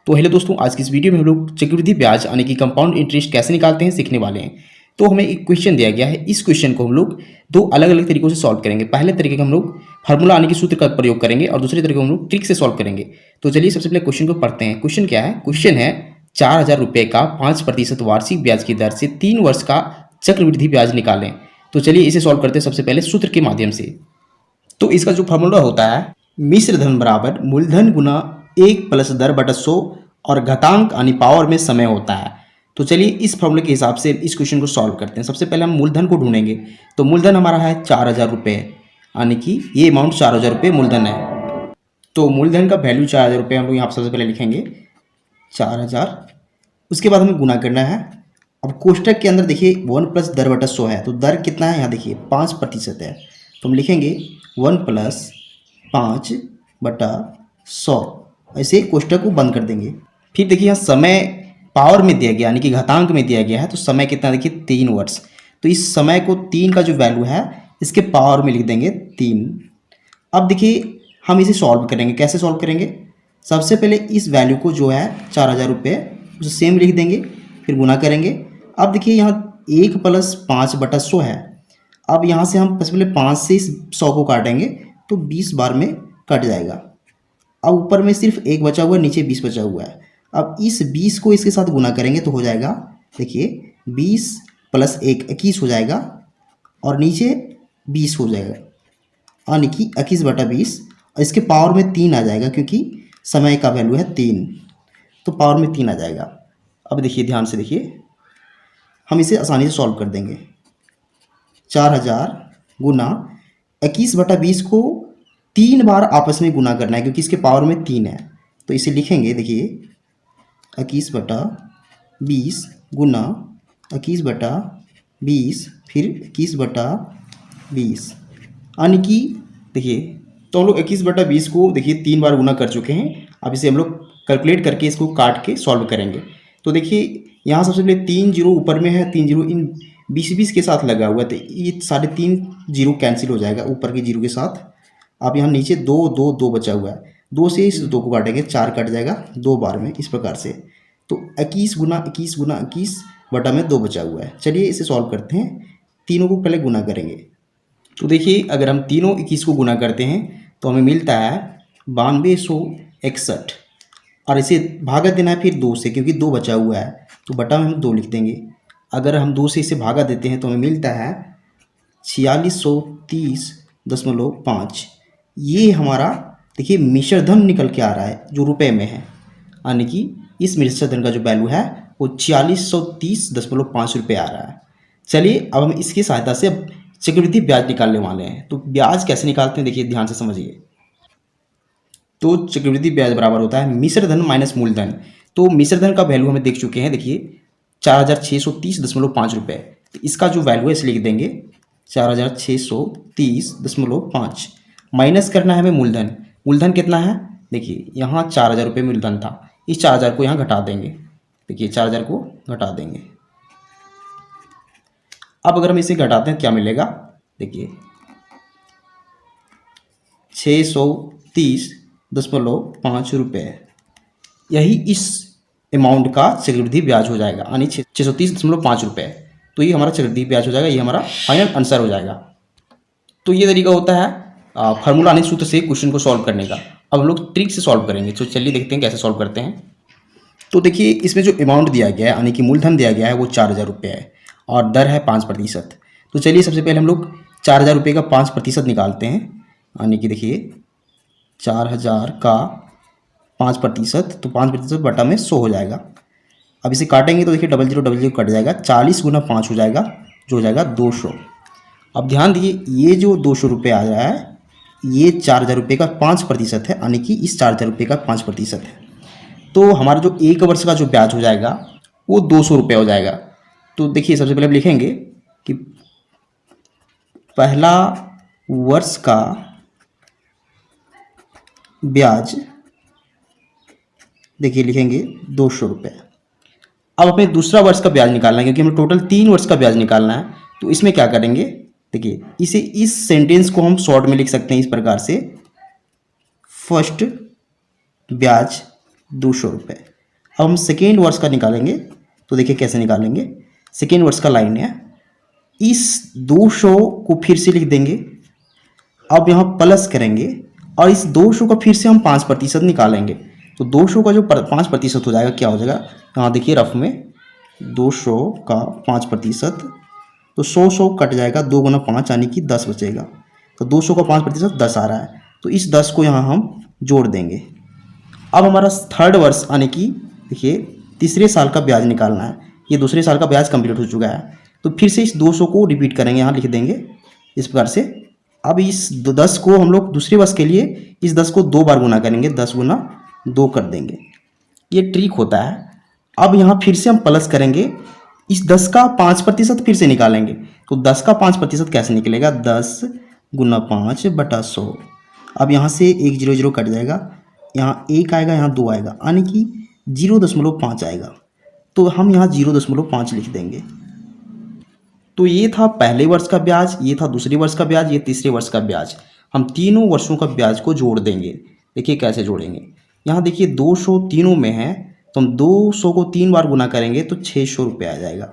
तो हेलो दोस्तों, आज की इस वीडियो में हम लोग चक्रवृद्धि ब्याज यानी कि कंपाउंड इंटरेस्ट कैसे निकालते हैं सीखने वाले हैं। तो हमें एक क्वेश्चन दिया गया है, इस क्वेश्चन को हम लोग दो अलग अलग तरीकों से सॉल्व करेंगे। पहले तरीके का हम लोग फार्मूला यानी कि सूत्र का प्रयोग करेंगे और दूसरे तरीके को हम लोग ट्रिक से सॉल्व करेंगे। तो चलिए सबसे पहले क्वेश्चन को पढ़ते हैं। क्वेश्चन क्या है? क्वेश्चन है 4,000 रुपये का 5% वार्षिक ब्याज की दर से 3 वर्ष का चक्रवृद्धि ब्याज निकालें। तो चलिए इसे सॉल्व करते हैं सबसे पहले सूत्र के माध्यम से। तो इसका जो फार्मूला होता है, मिश्र धन बराबर मूलधन गुना 1 प्लस दर बटा 100 और घातांक यानी पावर में समय होता है। तो चलिए इस फॉर्मूले के हिसाब से इस क्वेश्चन को सॉल्व करते हैं। सबसे पहले हम मूलधन को ढूंढेंगे। तो मूलधन हमारा है 4,000 रुपये, यानी कि ये अमाउंट 4,000 रुपये मूलधन है। तो मूलधन का वैल्यू 4,000 रुपये हम लोग यहाँ सबसे पहले लिखेंगे 4,000। उसके बाद हमें गुना करना है। अब कोष्टक के अंदर देखिए 1 प्लस दर बटा 100 है, तो दर कितना है यहाँ देखिए 5% है। तो हम लिखेंगे 1 प्लस 5 बटा 100, ऐसे कोष्टक को बंद कर देंगे। फिर देखिए यहाँ समय पावर में दिया गया यानी कि घातांक में दिया गया है, तो समय कितना देखिए 3 वर्ष। तो इस समय को 3 का जो वैल्यू है इसके पावर में लिख देंगे 3। अब देखिए हम इसे सॉल्व करेंगे। कैसे सॉल्व करेंगे? सबसे पहले इस वैल्यू को जो है 4,000 रुपये उसे सेम लिख देंगे, फिर गुना करेंगे। अब देखिए यहाँ 1 प्लस 5 बटा 100 है। अब यहाँ से हम सबसे पहले 5 से इस 100 को काटेंगे तो 20 बार में कट जाएगा। अब ऊपर में सिर्फ 1 बचा हुआ है, नीचे 20 बचा हुआ है। अब इस 20 को इसके साथ गुना करेंगे तो हो जाएगा देखिए 20 प्लस 1 21 हो जाएगा और नीचे 20 हो जाएगा, यानी कि 21 बटा 20। और इसके पावर में 3 आ जाएगा क्योंकि समय का वैल्यू है 3, तो पावर में 3 आ जाएगा। अब देखिए ध्यान से देखिए, हम इसे आसानी से सॉल्व कर देंगे। 4,000 गुना 21 बटा 20 को 3 बार आपस में गुना करना है क्योंकि इसके पावर में 3 है। तो इसे लिखेंगे देखिए 21 बटा 20 गुना 21 बटा 20 फिर 21 बटा 20, यानी कि देखिए तो हम लोग 21 बटा 20 को देखिए 3 बार गुना कर चुके हैं। अब इसे हम लोग कैलकुलेट करके इसको काट के सॉल्व करेंगे। तो देखिए यहाँ सबसे पहले 3 जीरो ऊपर में है, 3 जीरो इन 20 के साथ लगा हुआ है, तो ये 3.5 जीरो कैंसिल हो जाएगा ऊपर के जीरो के साथ। अब यहाँ नीचे 2 2 2 बचा हुआ है, 2 से इस 2 को काटेंगे 4 कट जाएगा 2 बार में, इस प्रकार से। तो 21 गुना 21 गुना 21 बटा में 2 बचा हुआ है। चलिए इसे सॉल्व करते हैं। तीनों को पहले गुना करेंगे। तो देखिए अगर हम तीनों 21 को गुना करते हैं तो हमें मिलता है 9261, और इसे भागा देना है फिर 2 से क्योंकि 2 बचा हुआ है, तो बटा में हम 2 लिख देंगे। अगर हम 2 से इसे भागा देते हैं तो हमें मिलता है 4630.5। ये हमारा देखिए मिश्र धन निकल के आ रहा है जो रुपए में है, यानी कि इस मिश्र धन का जो वैल्यू है वो 4630.5 रुपये आ रहा है। चलिए अब हम इसकी सहायता से अब चक्रवृद्धि ब्याज निकालने वाले हैं। तो ब्याज कैसे निकालते हैं देखिए ध्यान से समझिए। तो चक्रवृद्धि ब्याज बराबर होता है मिश्र धन माइनस मूलधन। तो मिश्र धन का वैल्यू हमें देख चुके हैं देखिए 4,630.5 रुपये। तो इसका जो वैल्यू है इसे लिख देंगे 4,630.5 माइनस करना है हमें मूलधन। मूलधन कितना है देखिए यहाँ 4,000 रुपये मूलधन था, इस 4,000 को यहाँ घटा देंगे। देखिए 4,000 को घटा देंगे। अब अगर हम इसे घटाते हैं क्या मिलेगा देखिए 630.5 रुपये। यही इस अमाउंट का चक्रवृद्धि ब्याज हो जाएगा, यानी 630.5 रुपये। तो ये हमारा चक्रवृद्धि ब्याज हो जाएगा, ये हमारा फाइनल आंसर हो जाएगा। तो ये तरीका होता है फार्मूला यानी सूत्र से क्वेश्चन को सॉल्व करने का। अब हम लोग ट्रिक से सॉल्व करेंगे। तो चलिए देखते हैं कैसे सॉल्व करते हैं। तो देखिए इसमें जो अमाउंट दिया गया है यानी कि मूलधन दिया गया है वो 4,000 रुपये है और दर है 5%। तो चलिए सबसे पहले हम लोग 4,000 रुपये का 5% निकालते हैं, यानी कि देखिए 4,000 का 5%, तो 5% बटा में 100 हो जाएगा। अब इसे काटेंगे तो देखिए 0000 कट जाएगा, 40 गुना 5 हो जाएगा जो हो जाएगा 200। अब ध्यान दीजिए ये जो 200 रुपये आ रहा है ये 4,000 रुपये का 5% है, यानी कि इस 4,000 रुपये का 5% है। तो हमारा जो 1 वर्ष का जो ब्याज हो जाएगा वो 200 रुपये हो जाएगा। तो देखिए सबसे पहले हम लिखेंगे कि पहला वर्ष का ब्याज देखिए लिखेंगे 200 रुपये। अब हमें दूसरा वर्ष का ब्याज निकालना है क्योंकि हमें टोटल 3 वर्ष का ब्याज निकालना है। तो इसमें क्या करेंगे देखिए इसे इस सेंटेंस को हम शॉर्ट में लिख सकते हैं इस प्रकार से, फर्स्ट ब्याज 200 रुपये। अब हम सेकेंड वर्ष का निकालेंगे, तो देखिए कैसे निकालेंगे। सेकेंड वर्ष का लाइन है, इस 200 को फिर से लिख देंगे, अब यहाँ प्लस करेंगे और इस 200 का फिर से हम 5% निकालेंगे। तो 200 का जो 5% हो जाएगा, क्या हो जाएगा, यहाँ देखिए रफ में 200 का 5%, तो 100 कट जाएगा, 2 गुना 5 यानी कि 10 बचेगा। तो 200 का 5% 10 आ रहा है, तो इस 10 को यहाँ हम जोड़ देंगे। अब हमारा थर्ड वर्ष यानी कि देखिए तीसरे साल का ब्याज निकालना है। ये दूसरे साल का ब्याज कंप्लीट हो चुका है, तो फिर से इस 200 को रिपीट करेंगे, यहाँ लिख देंगे इस प्रकार से। अब इस 10 को हम लोग दूसरे वर्ष के लिए इस 10 को 2 बार गुना करेंगे, 10 गुना 2 कर देंगे। ये ट्रिक होता है। अब यहाँ फिर से हम प्लस करेंगे, इस 10 का 5% फिर से निकालेंगे। तो 10 का 5% कैसे निकलेगा, 10 गुना 5 बटा 100। अब यहाँ से 1 0 0 कट जाएगा, यहाँ 1 आएगा, यहाँ 2 आएगा, यानी कि 0.5 आएगा। तो हम यहाँ 0.5 लिख देंगे। तो ये था पहले वर्ष का ब्याज, ये था दूसरे वर्ष का ब्याज, ये तीसरे वर्ष का ब्याज। हम तीनों वर्षों का ब्याज को जोड़ देंगे। देखिए कैसे जोड़ेंगे। यहाँ देखिए 200 तीनों में है, तो हम 200 को 3 बार गुना करेंगे तो 600 रुपये आ जाएगा।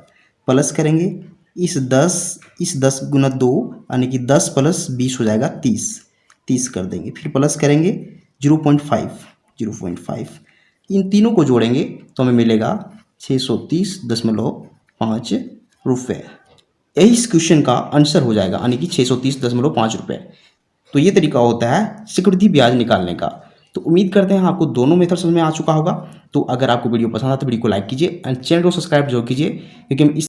प्लस करेंगे इस 10 गुना 2 यानी कि 10 प्लस 20 हो जाएगा 30 कर देंगे। फिर प्लस करेंगे 0.5 इन तीनों को जोड़ेंगे तो हमें मिलेगा 630.5 रुपये। यही इस क्वेश्चन का आंसर हो जाएगा, यानी कि 630.5 रुपये। तो ये तरीका होता है चक्रवृद्धि ब्याज निकालने का। तो उम्मीद करते हैं आपको दोनों मेथड समझ में आ चुका होगा। तो अगर आपको वीडियो पसंद आता तो वीडियो को लाइक कीजिए एंड चैनल को सब्सक्राइब जरूर कीजिए, क्योंकि हम इस